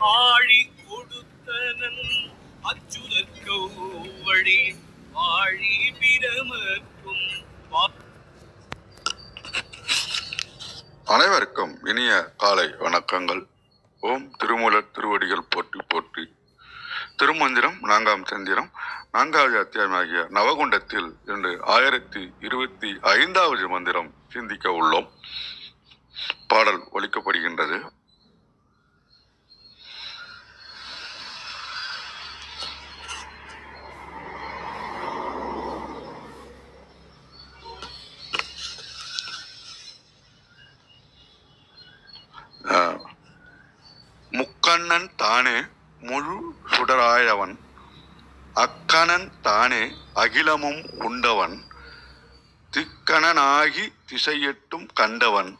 ஆழி கொடுத்தனன் அச்சுதற்கௌவழி ஆழி பிரமக்கும். அனைவருக்கும் இனிய காலை வணக்கங்கள். ஓம் திருமூலர் திருவடிகள் போற்றி போற்றி. திருமந்திரம் 4ஆம் தந்திரம் 4வது அத்தியாயமாகிய நவகுண்டத்தில் இன்று 1025வது மந்திரம் சிந்திக்க உள்ளோம். பாடல் ஒலிக்கப்படுகின்றது. முக்கண்ணன் தானே முழு சுடராயவன், அக்கணன் தானே அகிலமும் உண்டவன், திக்கணனாகி திசையெட்டும் கண்டவன்,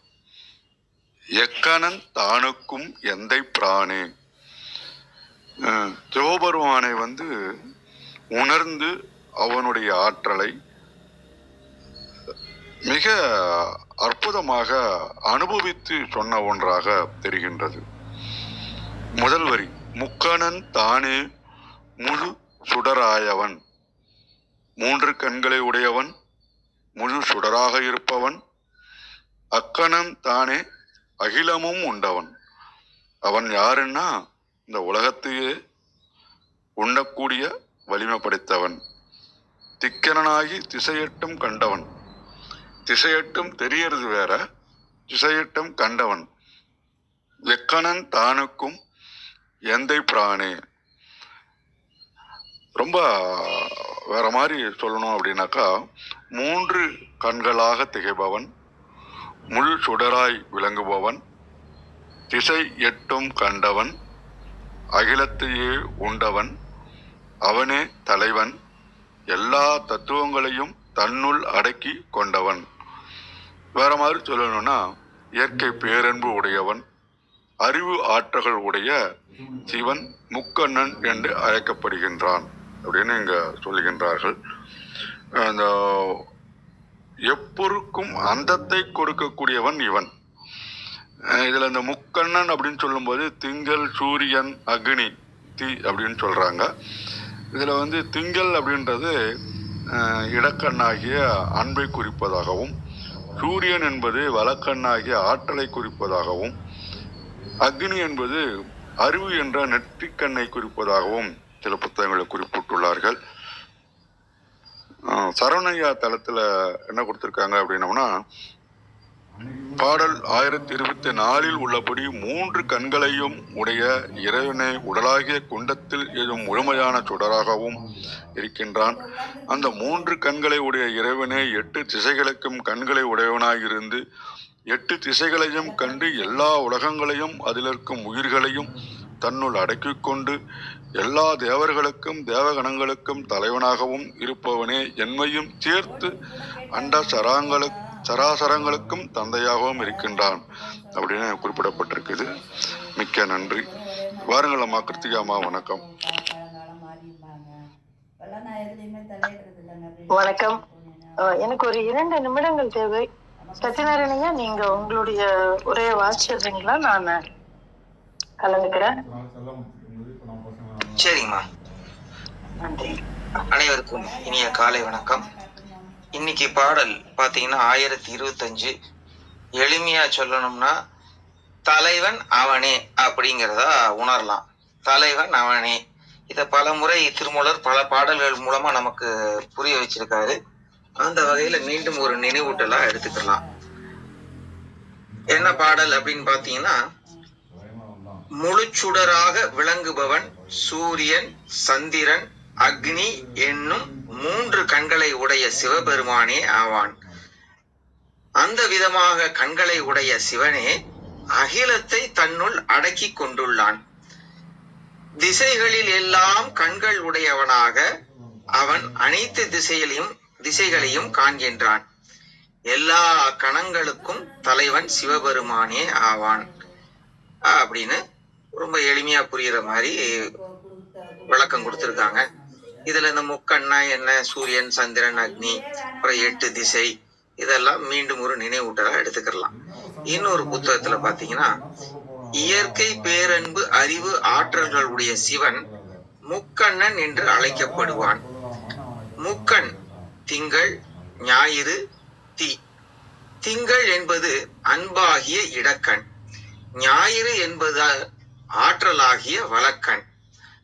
எக்கணன் தானுக்கும் எந்தை பிரானே. சிவபெருமானை உணர்ந்து அவனுடைய ஆற்றலை மிக அற்புதமாக அனுபவித்து சொன்ன ஒன்றாக தெரிகின்றது. முதல் வரி, முக்கணன் தானே முழு சுடராயவன், 3 கண்களை உடையவன், முழு சுடராக இருப்பவன், அக்கணன் தானே அகிலமும் உண்டவன். அவன் யாருன்னா இந்த உலகத்தையே உண்ணக்கூடிய வலிமை படைத்தவன், திக்கணனாகி திசையட்டும் கண்டவன். திசையட்டும் தெரியறது வேற, திசையட்டும் கண்டவன், எக்கணன் தானுக்கும் எந்தை பிரானே. ரொம்ப வேற மாதிரி சொல்லணும் அப்படின்னாக்கா, 3 கண்களாக திகைப்பவன், முழு சுடராய் விளங்குபவன், திசை எட்டும் கண்டவன், அகிலத்தையே உண்டவன், அவனே தலைவன், எல்லா தத்துவங்களையும் தன்னுள் அடக்கி கொண்டவன். வேற மாதிரி சொல்லணும்னா, இயற்கை பேரன்பு உடையவன், அறிவு ஆற்றல்கள் உடைய சிவன் முக்கண்ணன் என்று அழைக்கப்படுகின்றான் அப்படின்னு இங்க சொல்லுகின்றார்கள். அந்த எப்பொருக்கும் அந்தத்தை கொடுக்கக்கூடியவன் இவன். இதுல இந்த முக்கண்ணன் அப்படின்னு சொல்லும்போது திங்கள், சூரியன், அக்னி, தீ அப்படின்னு சொல்றாங்க. இதுல திங்கள் அப்படின்றது இடக்கண்ணாகிய அன்பை குறிப்பதாகவும், சூரியன் என்பது வலக்கண்ணாகிய ஆற்றலை குறிப்பதாகவும், அக்னி என்பது அறிவு என்ற நெற்றிக்கண்ணை குறிப்பதாகவும் சில புத்தகங்களில் குறிப்பிட்டுள்ளார்கள். சரவணையா தளத்துல என்ன கொடுத்திருக்காங்க அப்படின்னோம்னா, பாடல் 1024 உள்ளபடி 3 கண்களையும் உடைய இறைவனை உடலாகிய குண்டத்தில் ஏதும் முழுமையான சுடராகவும் இருக்கின்றான். அந்த 3 கண்களை உடைய இறைவனே 8 திசைகளுக்கும் கண்களை உடையவனாயிருந்து 8 திசைகளையும் கண்டு எல்லா உலகங்களையும் அதில் இருக்கும் உயிர்களையும் தன்னுள் அடக்கிக் கொண்டு எல்லா தேவர்களுக்கும் தேவகணங்களுக்கும் தலைவனாகவும் இருப்பவனே என்மையும் சேர்த்து அண்ட சராசரங்களுக்கும் தந்தையாகவும் இருக்கின்றான் அப்படின்னு குறிப்பிடப்பட்டிருக்குது. மிக்க நன்றி. வாருங்கள் அம்மா கிருத்திகா அம்மா, வணக்கம். வணக்கம். எனக்கு ஒரு 2 நிமிடங்கள் தேவை. சத்யநாராயணையா, நீங்க உங்களுடைய உரையை வாசிச்சிருந்தீங்களா? நான் கலந்துக்கிறேன். சரிங்கம்மா. நன்றி. அனைவருக்கும் இனிய காலை வணக்கம். இன்னைக்கு பாடல் பாத்தீங்கன்னா 1025. எளிமையா சொல்லணும்னா, தலைவன் அவனே அப்படிங்கிறதா உணரலாம். தலைவன் அவனே, இத பல முறை திருமூலர் பல பாடல்கள் மூலமா நமக்கு புரிய வச்சிருக்காரு. அந்த வகையில மீண்டும் ஒரு நினைவூட்டலா எடுத்துக்கலாம். என்ன பாடல் அப்படின்னு பாத்தீங்கன்னா, முழுச்சுடராக விளங்குபவன் சூரியன், சந்திரன், அக்னி என்னும் 3 கண்களை உடைய சிவபெருமானே ஆவான். அந்த விதமாக கண்களை உடைய சிவனே அகிலத்தை தன்னுள் அடக்கி கொண்டுள்ளான். திசைகளில் எல்லாம் கண்கள் உடையவனாக அவன் அனைத்து திசைகளையும் காண்கின்றான். எல்லா கணங்களுக்கும் தலைவன் சிவபெருமானே ஆவான் அப்படின்னு ரொம்ப எளிமையா புரியுற மாதிரி விளக்கம் கொடுத்திருக்காங்க. இதுல இந்த முக்கண்ணா என்ன, சூரியன், சந்திரன், அக்னி, அப்புறம் 8 திசை, இதெல்லாம் மீண்டும் ஒரு நினைவூட்டலா எடுத்துக்கலாம். இன்னொரு புத்தகத்துல பாத்தீங்கன்னா இயற்கை பேரன்பு அறிவு ஆற்றல்களுடைய சிவன் முக்கண்ணன் என்று அழைக்கப்படுவான். முக்கண் திங்கள், ஞாயிறு, தீ. திங்கள் என்பது அன்பாகிய இடக்கண், ஞாயிறு என்பது ஆற்றலாகிய வழக்கண்.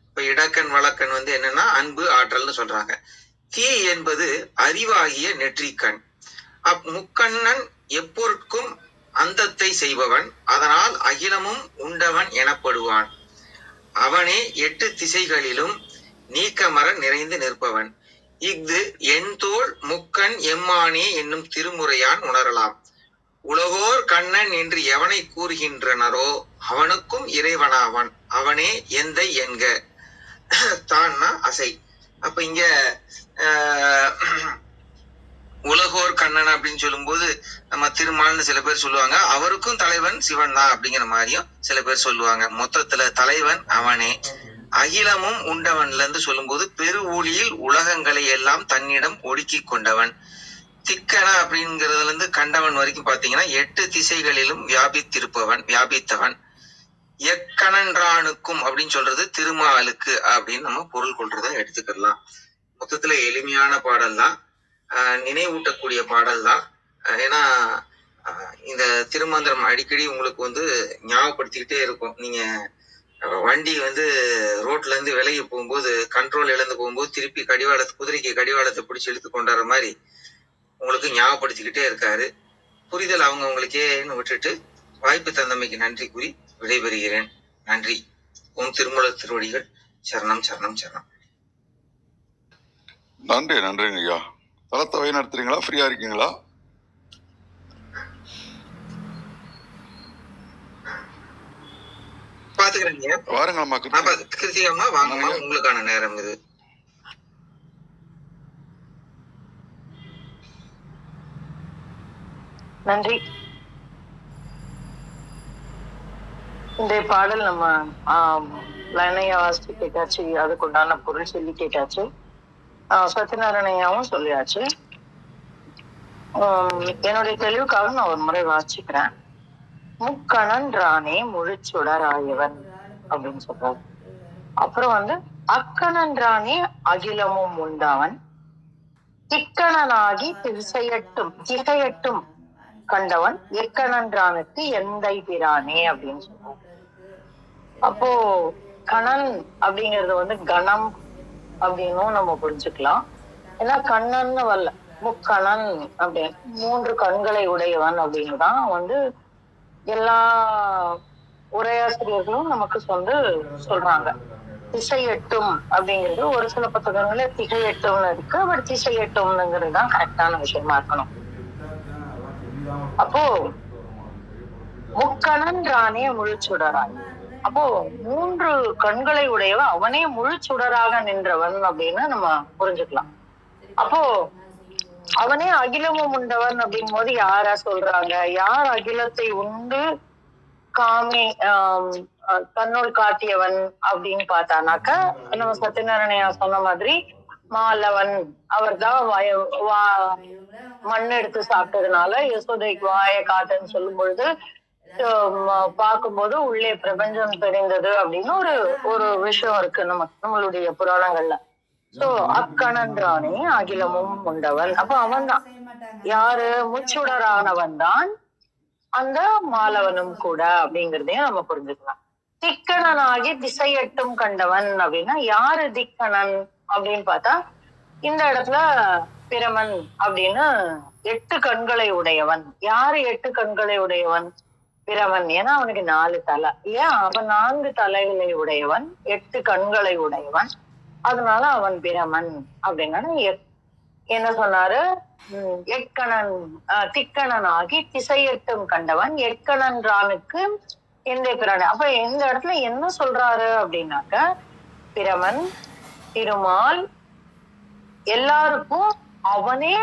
இப்ப இடக்கண் வழக்கண் என்னன்னா அன்பு ஆற்றல்னு சொல்றாங்க. தீ என்பது அறிவாகிய நெற்றிக்கண். முக்கண்ணன் எப்பொருட்கும் அந்தத்தை செய்பவன், அதனால் அகிலமும் உண்டவன் எனப்படுவான். அவனே 8 திசைகளிலும் நீக்கமர நிறைந்து நிற்பவன். இஃது எண்தோள் முக்கண் எம்மானே என்னும் திருமுறையான் உணரலாம். உலகோர் கண்ணன் என்று எவனை கூறுகின்றனரோ அவனுக்கும் இறைவனாவான். அவனே எந்தை என்க. தான்னா அசை. அப்ப இங்க உலகோர் கண்ணன் அப்படின்னு சொல்லும்போது நம்ம திருமால்னு சில பேர் சொல்லுவாங்க, அவருக்கும் தலைவன் சிவன் தான் அப்படிங்கிற மாதிரியும் சில பேர் சொல்லுவாங்க. மொத்தத்துல தலைவன் அவனே. அகிலமும் உண்டவன்ல இருந்து சொல்லும்போது பெரு ஊழியில் உலகங்களை எல்லாம் தன்னிடம் ஒடுக்கி கொண்டவன். திக்கன அப்படிங்கிறதுல இருந்து கண்டவன் வரைக்கும் பாத்தீங்கன்னா 8 திசைகளிலும் வியாபித்தவன். எக்கணன்றானுக்கும் அப்படின்னு சொல்றது திருமாலுக்கு அப்படின்னு நம்ம பொருள் கொள்றத எடுத்துக்கலாம். மொத்தத்துல எளிமையான பாடல் தான், நினைவூட்டக்கூடிய பாடல் தான். ஏன்னா இந்த திருமந்திரம் அடிக்கடி உங்களுக்கு ஞாபகப்படுத்திக்கிட்டே இருக்கும். நீங்க வண்டி ரோட்ல இருந்து விலகி போகும்போது, கண்ட்ரோல் இழந்து போகும்போது திருப்பி குதிரைக்கு கடிவாளத்தை பிடிச்சி இழுத்து கொண்டாடுற மாதிரி உங்களுக்கு ஞாபகப்படுத்திக்கிட்டே இருக்காரு. புரிதல் அவங்களுக்கேன்னு விட்டுட்டு வாய்ப்பு தந்தமைக்கு நன்றி கூறி விடைபெறுகிறேன். நன்றி. உன் திருமூலர் திருவடிகள் சரணம் சரணம் சரணம். நன்றிங்க ஐயா. தளத்தை வழி நடத்துறீங்களா? ஃப்ரீயா இருக்கீங்களா? பாத்துக்கிறேங்க. வாருங்கம்மா. கிருத்திகம்மா வாங்கம்மா, உங்களுக்கான நேரம் இது. நன்றி. இந்த பாடல் நம்ம லைனையா வாசிச்சு கேட்டாச்சு, அதுக்கு உண்டான பொருள் சொல்லி கேட்டாச்சு. சத்யநாராயணையாவும் சொல்லியாச்சு. என்னுடைய தெளிவுக்காக நான் ஒரு முறை வாசிக்கிறேன். முக்கணன்றானே முழுச்சுடராயவன் அப்படின்னு சொல்றாரு. அப்புறம் அக்கணன்றானே அகிலமும் உண்டவன், திக்கணனாகி திசையட்டும் கண்டவன், எக்கணன்றானுக்கு எந்தை பிரானே அப்படின்னு சொல்றாரு. அப்போ கணன் அப்படிங்கறது கணம் அப்படின்னும் நம்ம புரிஞ்சுக்கலாம். ஏன்னா கண்ணன்னு வரல, முக்கணன் அப்படின்னு 3 கண்களை உடையவன் அப்படின்னு தான் எல்லா உரையாசிரியர்களும் நமக்கு சொல்றாங்க. திசையட்டும் அப்படிங்கிறது ஒரு சில புத்தகங்கள்ல திகையட்டும்னு இருக்கு, பட் திசையட்டும்ங்கிறது தான் கரெக்டான விஷயமா இருக்கணும். அப்போ முக்கணன்றானே முழுச்சுடராய். அப்போ 3 கண்களை உடையவன், அவனே முழுச்சுடராக நின்றவன் அப்படின்னு நம்ம புரிஞ்சுக்கலாம். அப்போ அவனே அகிலமும் உண்டவன் அப்படின் போது யாரா சொல்றாங்க? யார் அகிலத்தை உண்டு தன்னுள் காட்டியவன் அப்படின்னு பார்த்தானாக்கா, நம்ம சத்யநாராயணையா சொன்ன மாதிரி மாலவன் அவர் தான் மண் எடுத்து சாப்பிட்டதுனால யசோதைக்கு வாயை காட்டுன்னு சொல்லும் பொழுது பார்க்கும்போது உள்ளே பிரபஞ்சம் தெரிந்தது அப்படின்னு ஒரு விஷயம் இருக்கு நம்மளுடைய புராணங்கள்ல. சோ அக்கணன்றானே அகிலமும் உண்டவன். அப்ப அவன் தான் யாரு? முச்சுடரானவன் தான் அந்த மாலவனும் கூட அப்படிங்கிறதையும் நம்ம புரிஞ்சுக்கலாம். திக்கணனாகி திசையட்டும் கண்டவன் அப்படின்னா யாரு திக்கணன் அப்படின்னு பார்த்தா, இந்த இடத்துல பிரமன் அப்படின்னு 8 கண்களை உடையவன். யாரு 8 கண்களை உடையவன்? பிரமன். ஏன்னா அவனுக்கு 4 தலை இல்லையா? அவன் 4 தலைகளை உடையவன், 8 கண்களை உடையவன், அதனால அவன் பிரமன் அப்படின்னா என்ன சொன்னாரு? திக்கணனாகி திசையட்டும் கண்டவன், எக்கணன்றானுக்கு எந்த பிராணி. அப்ப இந்த இடத்துல என்ன சொல்றாரு அப்படின்னாக்க, பிரமன் திருமால் எல்லாருக்கும் அவனே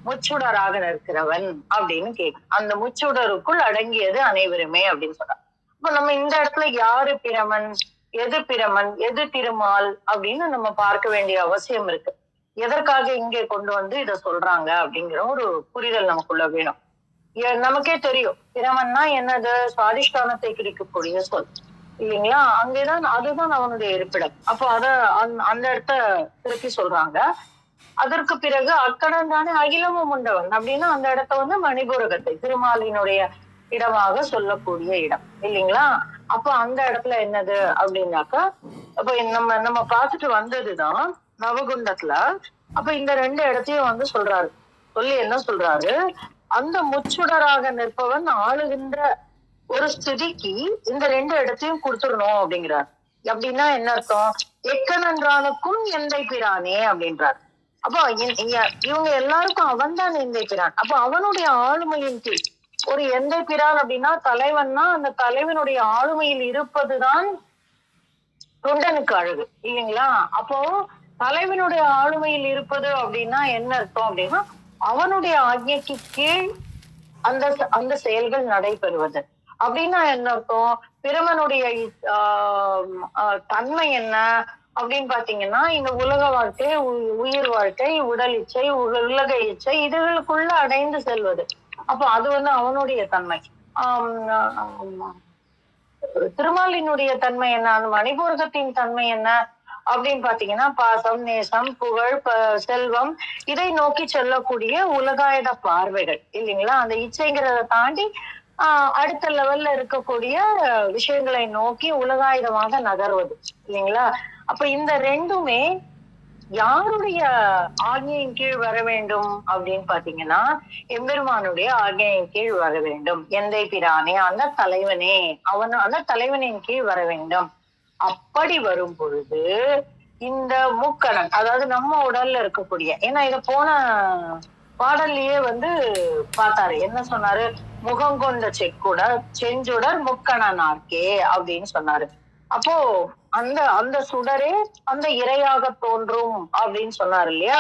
முச்சுடராக நிற்கிறவன் அப்படின்னு கேட்கும். அந்த முச்சுடருக்குள் அடங்கியது அனைவருமே அப்படின்னு சொல்றான். இப்ப நம்ம இந்த இடத்துல யாரு பிரமன், எது பிரமன், எது திருமால் அப்படின்னு நம்ம பார்க்க வேண்டிய அவசியம் இருக்கு. எதற்காக இங்கே கொண்டு இத சொல்றாங்க அப்படிங்கிற ஒரு புரிதல் நமக்குள்ள வேணும். நமக்கே தெரியும் பிரமன்னா என்னது, சுவாதிஷ்டானத்தை குறிக்கக்கூடிய சொல் இல்லைங்களா? அங்கேதான் அதுதான் அவனுடைய இருப்பிடம். அப்போ அந்த இடத்த திருப்பி சொல்றாங்க. அதற்கு பிறகு அக்கணன் தானே அகிலமும் உண்டவன் அப்படின்னா அந்த இடத்த வந்து மணிபுரகத்தை திருமாலினுடைய இடமாக சொல்லக்கூடிய இடம் இல்லைங்களா? அப்ப அந்த இடத்துல என்னது அப்படின்னாக்கா, அப்ப நம்ம பார்த்துட்டு வந்ததுதான் நவகுண்டத்துல. அப்ப இந்த 2 இடத்தையும் வந்து சொல்றாரு. சொல்லி என்ன சொல்றாரு, அந்த முச்சுடராக நிற்பவன் ஆளுகின்ற ஒரு ஸ்திதிக்கு இந்த 2 இடத்தையும் கொடுத்துடணும் அப்படிங்கிறார். அப்படின்னா என்ன அர்த்தம், எக்கனன்றானுக்கும் எந்தை பிரானே அப்படின்றார். அப்போ இவங்க எல்லாருக்கும் அவன் தான் எந்தை பிரான். அப்போ அவனுடைய ஆளுமையின் கீழ் ஒரு எந்தை பிரான் அப்படின்னா தலைவன்னா அந்த தலைவனுடைய ஆளுமையில் இருப்பதுதான் தொண்டனுக்கு அழகு இல்லைங்களா? அப்போ தலைவனுடைய ஆளுமையில் இருப்பது அப்படின்னா என்ன அர்த்தம் அப்படின்னா அவனுடைய ஆజ్ఞைக்கு கீழ் அந்த அந்த செயல்கள் நடைபெறுவது. அப்படின்னா என்ன அர்த்தம், பிரமனுடைய தன்மை என்ன அப்படின்னு பாத்தீங்கன்னா, இந்த உலக வாழ்க்கை, உயிர் வாழ்க்கை, உடல் இச்சை, உலக இச்சை இதுகளுக்குள்ள அடைந்து செல்வது. அப்ப அது வந்து அவனுடைய தன்மை. திருமாலினுடைய தன்மை என்ன, அந்த மணிபூரகத்தின் தன்மை என்ன அப்படின்னு பாத்தீங்கன்னா, பாசம், நேசம், புகழ், செல்வம் இதை நோக்கி செல்லக்கூடிய உலகாயுத பார்வைகள் இல்லைங்களா? அந்த இச்சைங்கிறத தாண்டி அடுத்த லெவல்ல இருக்கக்கூடிய விஷயங்களை நோக்கி உலகாயுதமாக நகர்வது இல்லைங்களா? அப்ப இந்த 2மே யாருடைய ஆజ్ఞையின் கீழ் வர வேண்டும் அப்படின்னு பாத்தீங்கன்னா, எம்பெருமானுடைய ஆజ్ఞையின் கீழ் வர வேண்டும். எந்தை பிரானே, அந்த தலைவனே, அந்த தலைவனின் கீழ் வர வேண்டும். அப்படி வரும் பொழுது இந்த முக்கணன், அதாவது நம்ம உடல்ல இருக்கக்கூடிய, ஏன்னா இத போன பாடல்லையே வந்து பார்த்தாரு, என்ன சொன்னாரு, முகம் கொண்ட செஞ்சுடர் முக்கணனார்க்கே அப்படின்னு சொன்னாரு. அப்போ அந்த அந்த சுடரே அந்த இரையாக தோன்றும் அப்படின்னு சொன்னார் இல்லையா?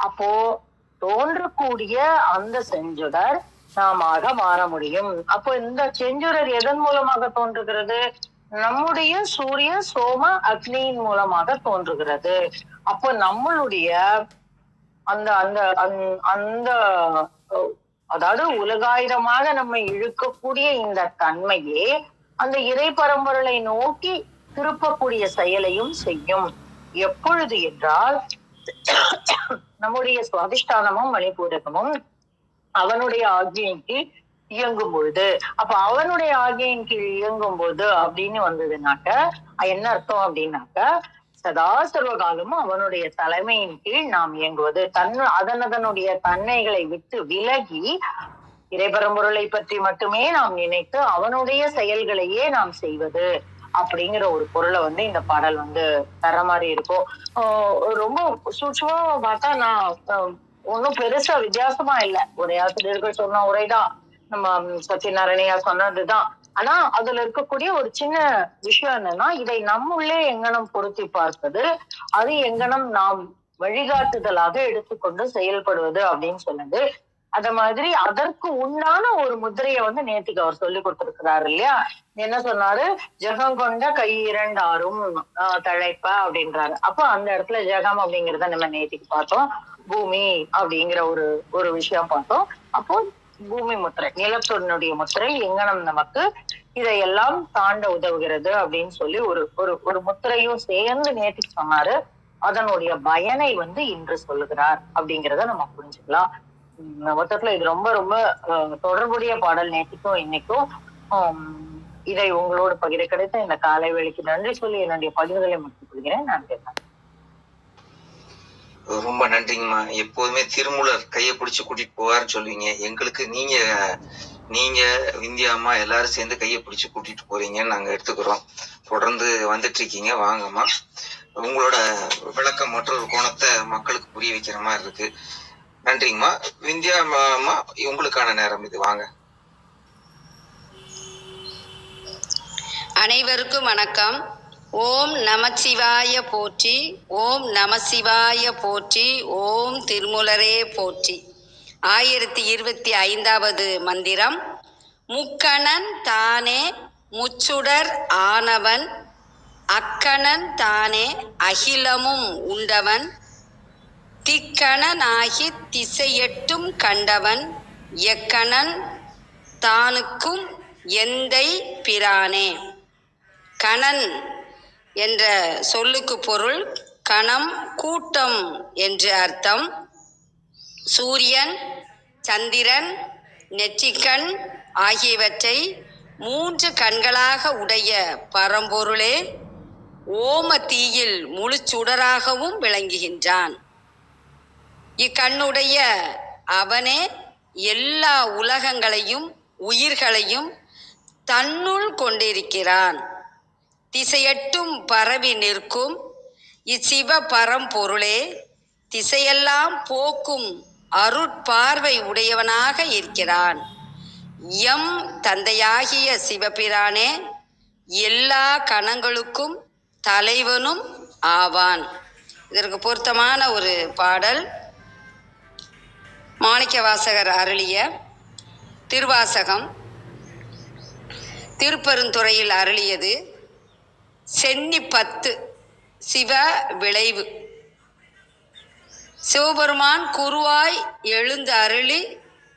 அப்போ தோன்றக்கூடிய அந்த செஞ்சுடர் நாம மாற முடியும். அப்போ இந்த செஞ்சுடர் எதன் மூலமாக தோன்றுகிறது, நம்முடைய சூரிய சோம அக்னியின் மூலமாக தோன்றுகிறது. அப்போ நம்மளுடைய அந்த அந்த அந்த அதாவது உலகாயுதமாக நம்மை இழுக்கக்கூடிய இந்த தன்மையே அந்த இறை பரம்பொருளை நோக்கி திருப்பக்கூடிய செயலையும் செய்யும். எப்பொழுது என்றால் நம்முடைய சுவாதிஷ்டானமும் மணிபூரகமும் அவனுடைய ஆజ్ఞையின் கீழ் இயங்கும் பொழுது. அப்ப அவனுடைய ஆజ్ఞையின் கீழ் இயங்கும் போது அப்படின்னு வந்ததுனாக்க என்ன அர்த்தம் அப்படின்னாக்க, சதா சர்வகாலமும் அவனுடைய தலைமையின் கீழ் நாம் இயங்குவது, அதனுடைய தன்மைகளை விட்டு விலகி இறைபரம்பொருளை பற்றி மட்டுமே நாம் நினைத்து அவனுடைய செயல்களையே நாம் செய்வது அப்படிங்கிற ஒரு பொருளை வந்து இந்த பாடல் வந்து தர மாதிரி இருக்கும். ரொம்ப சூட்சமா பார்த்தா நான் ஒன்னும் பெருசா வித்தியாசமா இல்லை, ஒரே ஆசிரியர்கள் சொன்ன உரைதான், நம்ம சத்யநாராயணையா சொன்னதுதான். ஆனா அதுல இருக்கக்கூடிய ஒரு சின்ன விஷயம் என்னன்னா, இதை நம்முள்ளே எங்கனம் பொருத்தி பார்ப்பது, அது எங்கனம் நாம் வழிகாட்டுதலாக எடுத்துக்கொண்டு செயல்படுவது அப்படின்னு சொன்னது. அத மாதிரி அதற்கு உண்டான ஒரு முத்திரையை வந்து நேத்திக்கு அவர் சொல்லி கொடுத்திருக்கிறாரு இல்லையா? என்ன சொன்னாரு, ஜெகங்கொண்ட கை 2 தழைப்ப அப்படின்றாரு. அப்போ அந்த இடத்துல ஜெகம் அப்படிங்கிறத நம்ம நேத்திக்கு பார்த்தோம், பூமி அப்படிங்கிற ஒரு விஷயம் பார்த்தோம். அப்போ பூமி முத்திரை, நிலத்தொன்னுடைய முத்திரை எங்கனம் நமக்கு இதையெல்லாம் தாண்ட உதவுகிறது அப்படின்னு சொல்லி ஒரு முத்திரையும் சேர்ந்து நேத்திக்கு சொன்னாரு. அதனுடைய பயனை வந்து இன்று சொல்லுகிறார் அப்படிங்கிறத நம்ம புரிஞ்சுக்கலாம். மொத்தத்துல இது ரொம்ப ரொம்ப தொடர்புடைய பாடல் நேத்திக்கும் இன்னைக்கும். இதை உங்களோடு பகிர கிடைத்த இந்த காலை வேளைக்கு நன்றி சொல்லி என்னுடைய பகிர்வுகளை முடித்துக் கொள்கிறேன். நன்றி. ரொம்ப நன்றிங்கம்மா. எப்போதுமே திருமூலர் கையை பிடிச்சு கூட்டிட்டு போவாருன்னு சொல்லுவீங்க. எங்களுக்கு நீங்க விந்தியா அம்மா எல்லாரும் சேர்ந்து கையை பிடிச்சு கூட்டிட்டு போறீங்கன்னு நாங்க எடுத்துக்கிறோம். தொடர்ந்து வந்துட்டு இருக்கீங்க, வாங்கம்மா. உங்களோட விளக்கம் மற்றொரு கோணத்தை மக்களுக்கு புரிய வைக்கிற மாதிரி இருக்கு. நன்றிங்கம்மா. விந்தியா அம்மா, உங்களுக்கான நேரம் இது, வாங்க. அனைவருக்கும் வணக்கம். ஓம் நமச்சிவாய போற்றி, ஓம் நமசிவாய போற்றி, ஓம் திருமூலரே போற்றி. 1025வது மந்திரம். முக்கணன் தானே முச்சுடர் ஆனவன், அக்கணன் தானே அகிலமும் உண்டவன், திக்கணனாகி திசையெட்டும் கண்டவன், எக்கணன் தானுக்கும் எந்தை பிரானே. கணன் என்ற சொல்லுக்கு பொருள் கணம், கூட்டம் என்று அர்த்தம். சூரியன், சந்திரன், நெற்றிக்கண் ஆகியவற்றை 3 கண்களாக உடைய பரம்பொருளே ஓம தீயில் முழு சுடராகவும் விளங்குகின்றான். இக்கண்ணுடைய அவனே எல்லா உலகங்களையும் உயிர்களையும் தன்னுள் கொண்டிருக்கிறான். திசையெட்டும் பரவி நிற்கும் இச்சிவ பரம்பொருளே திசையெல்லாம் போக்கும் அருட்பார்வை உடையவனாக இருக்கிறான். எம் தந்தையாகிய சிவபிரானே எல்லா கணங்களுக்கும் தலைவனும் ஆவான். இதற்கு பொருத்தமான ஒரு பாடல் மாணிக்கவாசகர் அருளிய திருவாசகம். திருப்பெருந்துறையில் அருளியது சென்னி 10 சிவ விளைவு. சிவபெருமான் குருவாய் எழுந்து அருளி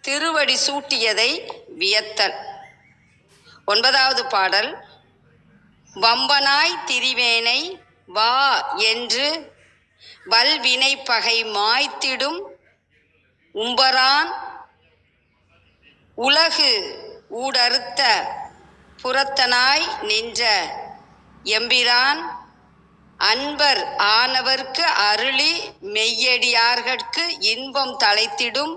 திருவடி சூட்டியதை வியத்தல். 9வது பாடல் வம்பனாய் திரிவேனை வா என்று வல்வினை பகை மாய்த்திடும் உம்பரான் உலகு ஊடறுத்த புறத்தனாய் நின்ற எம்பிரான் அன்பர் ஆனவர்க்கு அருளி மெய்யடியார்கட்கு இன்பம் தழைத்திடும்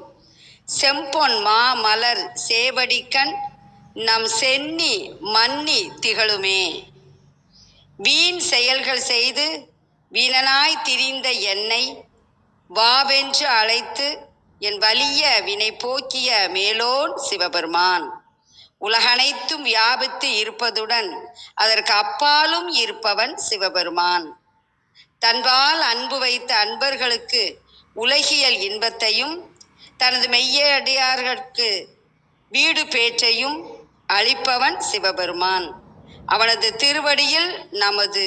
செம்பொன் மாமலர் சேவடிக்கண் நம் சென்னி மன்னி திகழுமே. வீண் செயல்கள் செய்து வீணனாய் திரிந்த என்னை வாவென்று அழைத்து என் வலிய வினை போக்கிய மேலோன் சிவபெருமான் உலகனைத்தும் வியாபித்து இருப்பதுடன் அதற்கு அப்பாலும் இருப்பவன் சிவபெருமான். தன்பால் அன்பு வைத்த அன்பர்களுக்கு உலகியல் இன்பத்தையும் தனது மெய்யடியார்களுக்கு வீடு பேற்றையும் அளிப்பவன் சிவபெருமான். அவனது திருவடியில் நமது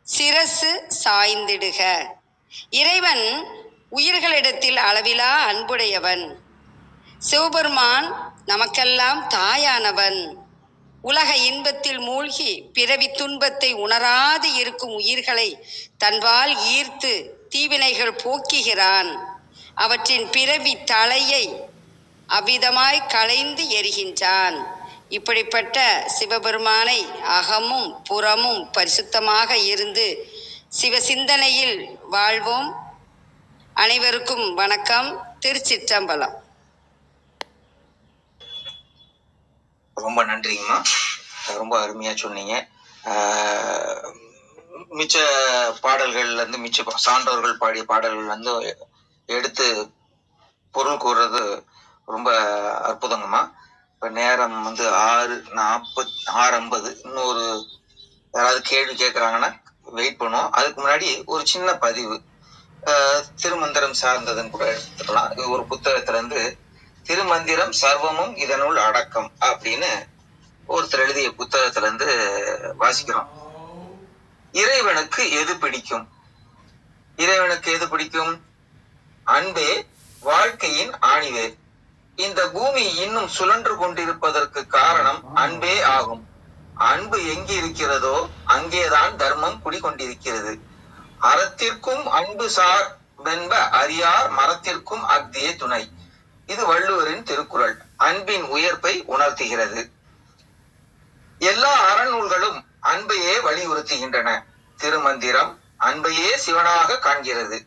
சிரசு சாய்ந்திடுக. இறைவன் உயிர்களிடத்தில் அளவிலா அன்புடையவன். சிவபெருமான் நமக்கெல்லாம் தாயானவன். உலக இன்பத்தில் மூழ்கி பிறவி துன்பத்தை உணராது இருக்கும் உயிர்களை தன்பால் ஈர்த்து தீவினைகள் போக்குகிறான். அவற்றின் பிறவி தலையை அவ்விதமாய் களைந்து எறிகின்றான். இப்படிப்பட்ட சிவபெருமானை அகமும் புறமும் பரிசுத்தமாக இருந்து சிவசிந்தனையில் வாழ்வோம். அனைவருக்கும் வணக்கம். திருச்சிற்றம்பலம். ரொம்ப நன்றிங்கம்மா, ரொம்ப அருமையா சொன்னீங்க. மிச்ச பாடல்கள்ல இருந்து மிச்ச சான்றோர்கள் பாடிய பாடல்கள் வந்து எடுத்து பொருள் கூறுறது ரொம்ப அற்புதங்கம்மா. இப்ப நேரம் வந்து 6:50. இன்னொரு யாராவது கேள்வி கேட்கறாங்கன்னா வெயிட் பண்ணுவோம். அதுக்கு முன்னாடி ஒரு சின்ன பதிவு, திருமந்திரம் சார்ந்ததுன்னு கூட எடுத்துக்கலாம். இது ஒரு புத்தகத்துல இருந்து திருமந்திரம் சர்வமும் இதனுள் அடக்கம் அப்படின்னு ஒருத்தர் எழுதிய புத்தகத்துல இருந்து வாசிக்கிறோம். இறைவனுக்கு எது பிடிக்கும்? இறைவனுக்கு எது பிடிக்கும்? அன்பே வாழ்க்கையின் ஆணிவேர். இந்த பூமி இன்னும் சுழன்று கொண்டிருப்பதற்கு காரணம் அன்பே ஆகும். அன்பு எங்கே இருக்கிறதோ அங்கேதான் தர்மம் குடிகொண்டிருக்கிறது. அறத்திற்கும் அன்பு சார் வென்ப அறியார் மரத்திற்கும் அக்தியே துணை. இது வள்ளுவரின் திருக்குறள். அன்பின் உயர்ப்பை உணர்த்துகிறது. எல்லா அறநூல்களும் அன்பையே வலியுறுத்துகின்றன. திருமந்திரம் அன்பையே சிவனாக காண்கிறது.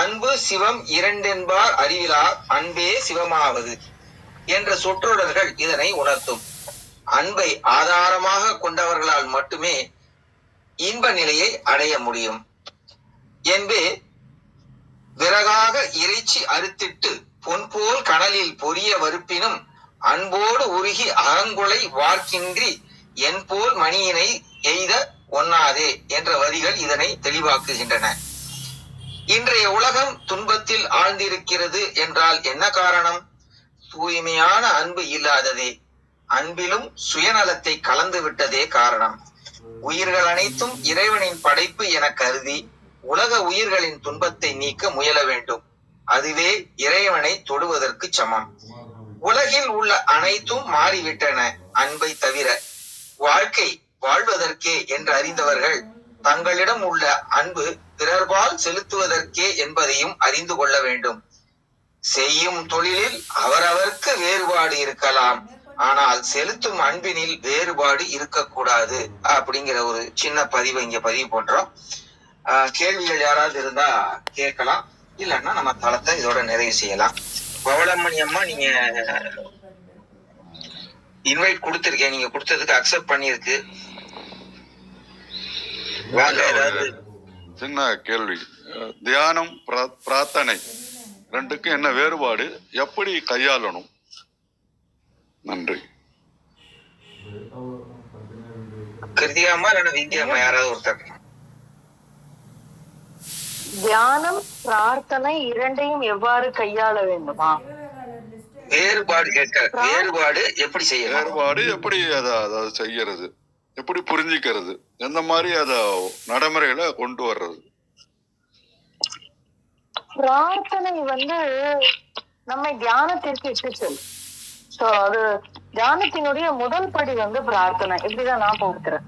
அன்பு சிவம் இரண்டென்பார் அறிவிலார் அன்பே சிவமாவது என்ற சொற்றொடர்கள் இதனை உணர்த்தும். அன்பை ஆதாரமாக கொண்டவர்களால் மட்டுமே இன்ப நிலையை அடைய முடியும். என்பே விறகாக இறைச்சி அறுத்திட்டு பொன்போல் கடலில் பொரிய வறுப்பினும் அன்போடு உருகி அறங்கொலை வார்க்கின்றி என்போல் மணியினை எய்த ஒண்ணாதே என்ற வரிகள் இதனை தெளிவாக்குகின்றன. இன்றைய உலகம் துன்பத்தில் ஆழ்ந்திருக்கிறது என்றால் என்ன காரணம்? தூய்மையான அன்பு இல்லாததே. அன்பிலும் சுயநலத்தை கலந்து விட்டதே காரணம். உயிர்கள் அனைத்தும் இறைவனின் படைப்பு என கருதி உலக உயிர்களின் துன்பத்தை நீக்க முயல வேண்டும். அதுவே இறைவனை தொடுவதற்கு சமம். உலகில் உள்ள அனைத்தும் மாறிவிட்டன அன்பை தவிர. வாழ்க்கை வாழ்வதற்கே என்று அறிந்தவர்கள் தங்களிடம் உள்ள அன்பு பிறர்பால் செலுத்துவதற்கே என்பதையும் அறிந்து கொள்ள வேண்டும். செய்யும் தொழிலில் அவரவருக்கு வேறுபாடு இருக்கலாம், ஆனால் செலுத்தும் அன்பினில் வேறுபாடு இருக்கக்கூடாது அப்படிங்கிற ஒரு சின்ன பதிவை இங்க பதிவு பண்றோம். கேள்விகள் யாராவது இருந்தா கேட்கலாம், இல்லைன்னா நம்ம தளத்தை இதோட நிறைவு செய்யலாம். பவளமணி அம்மா, நீங்க இன்வைட் கொடுத்திருக்கேன், நீங்க கொடுத்ததுக்கு அக்செப்ட் பண்ணிருக்கு. சின்ன கேள்வி, தியானம் பிரார்த்தனை ரெண்டுக்கும் என்ன வேறுபாடு, எப்படி கையாளணும்? நன்றி. கிருத்திகாமா இல்ல வித்யாமா யாராவது ஒருத்தர். தியானம் பிரார்த்தனை இரண்டையும் எவ்வாறு கையாள வேண்டுமா? வேறுபாடு கேட்க, வேறுபாடு எப்படி செய்யலாம், வேறுபாடு எப்படி அதை செய்யறது, எப்படி புரிஞ்சுக்கிறது, எந்த மாதிரி அதை நடைமுறையில கொண்டு வர்றது? பிரார்த்தனை நம்மை தியானத்திற்கு இட்டு செல்லும். சோ அது தியானத்தினுடைய முதல் படி பிரார்த்தனை, இப்படிதான் நான் பார்க்கிறேன்.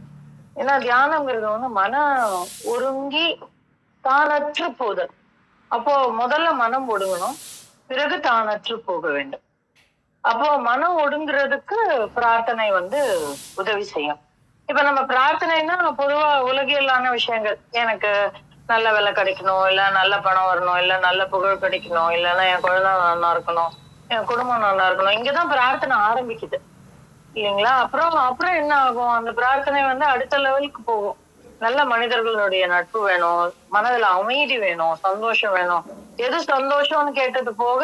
ஏன்னா தியானம்ங்கிறது மன ஒருங்கி தானற்று போதல். அப்போ முதல்ல மனம் ஒடுங்கணும், பிறகு தானற்று போக வேண்டும். அப்போ மனம் ஒடுங்குறதுக்கு பிரார்த்தனை உதவி செய்யும். இப்ப நம்ம பிரார்த்தனைன்னா பொதுவா உலகியலான விஷயங்கள், எனக்கு நல்ல வேலை கிடைக்கணும், இல்ல நல்ல பணம் வரணும், இல்ல நல்ல புகழ் கிடைக்கணும், இல்லைன்னா என் குழந்தை நல்லா இருக்கணும், என் குடும்பம் நல்லா இருக்கணும், இங்கதான் பிரார்த்தனை ஆரம்பிக்குது இல்லைங்களா? அப்புறம் என்ன ஆகும், அந்த பிரார்த்தனை அடுத்த லெவலுக்கு போகும். நல்ல மனிதர்களுடைய நட்பு வேணும், மனதுல அமைதி வேணும், சந்தோஷம் வேணும். எது சந்தோஷம்னு கேட்டது போக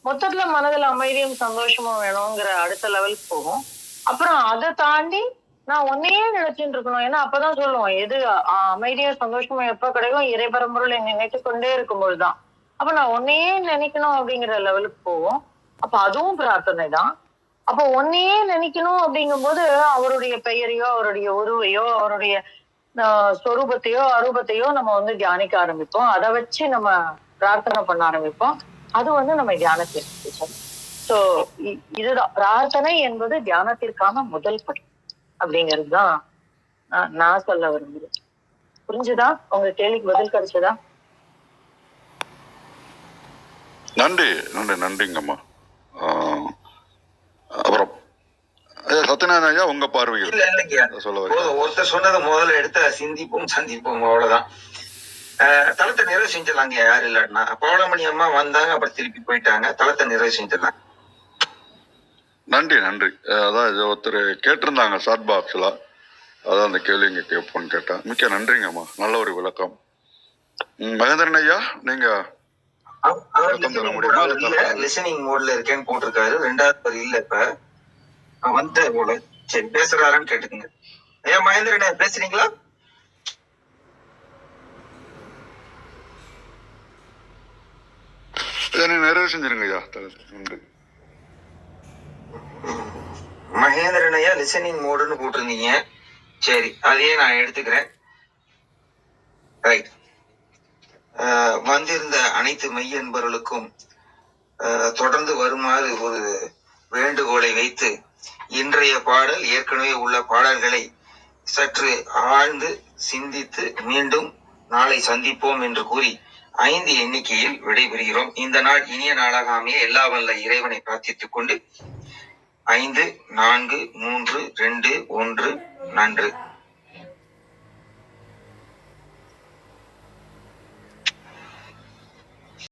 மொத்தத்துல மனதுல அமைதியும் சந்தோஷமும் வேணுங்கிற அடுத்த லெவலுக்கு போகும். அப்புறம் அதை தாண்டி நான் உன்னையே நினைச்சுட்டு இருக்கணும். ஏன்னா அப்பதான் சொல்லுவோம், எது அமைதியும் சந்தோஷமும் எப்ப கிடைக்கும், இறை பரம்பொருள் நினைத்து கொண்டே இருக்கும்போதுதான். அப்ப நான் உன்னையே நினைக்கணும் அப்படிங்கிற லெவலுக்கு போவோம். அப்ப அதுவும் பிரார்த்தனை தான். அப்போ உன்னையே நினைக்கணும் அப்படிங்கும் போது அவருடைய பெயரையோ, அவருடைய உருவையோ, அவருடைய சொரூபத்தையோ அரூபத்தையோ நம்ம தியானிக்க ஆரம்பிப்போம். அதை வச்சு நம்ம பிரார்த்தனை பண்ண ஆரம்பிப்போம். அது நம்ம தியானத்திற்கு. சோ இதுதான் பிரார்த்தனை என்பது தியானத்திற்கான முதல் படி அப்படிங்கிறதுதான் நான் சொல்ல விரும்புகிறேன். புரிஞ்சுதா? உங்க கேள்விக்கு பதில் கிடைச்சதா? நன்றி நன்றி நன்றிங்கம்மா. அப்புறம் சத்யநாராயண ஐயா, உங்க பார்வையில் சொல்ல ஒருத்தர் சொன்னதை முதல்ல எடுத்த சிந்திப்போம் சந்திப்போம், அவ்வளவுதான். தளத்தை நிறைவு செஞ்சிடலாங்க. யாரு இல்லாட்டினா பவளமணி அம்மா வந்தாங்க, அப்புறம் திருப்பி போயிட்டாங்க. தளத்தை நிறைவு செஞ்சிடலாம். நன்றி நன்றி. அதான் இது ஒருத்தர் கேட்டிருந்தாங்க சாட் பாக்ஸ்ல, அதான் அந்த கேள்வி இங்க கேட்போன்னு கேட்டேன். மிக்க நன்றிங்கம்மா, நல்ல ஒரு விளக்கம். மகேந்திரன் ஐயா, நீங்க லிசனிங் மோட்ல இருக்கேன்னு போட்டிருக்காரு. ரெண்டாவது பேர் இல்ல, இப்ப வந்த போல. சரி, பேசுறாரான்னு கேட்டுக்கங்க. ஐயா மகேந்திரன் பேசுறீங்களா? நிறைவு செஞ்சிருங்க ஐயா. நன்றி. மகேந்திரன் ஐயா லிசனிங் மோடுன்னு போட்டிருந்தீங்க. சரி, அதையே நான் எடுத்துக்கிறேன். ரைட். வந்திருந்த அனைத்து மெய் என்பவர்களுக்கும் தொடர்ந்து வருமாறு ஒரு வேண்டுகோளை வைத்து, இன்றைய பாடல் ஏற்கனவே உள்ள பாடல்களை சற்று ஆழ்ந்து சிந்தித்து மீண்டும் நாளை சந்திப்போம் என்று கூறி 5 எண்ணிக்கையில் விடைபெறுகிறோம். இந்த நாள் இனிய நாளாக அமைய எல்லா வல்ல இறைவனை பிரார்த்தித்துக் கொண்டு 5, 4, 3, 2, 1 நன்று.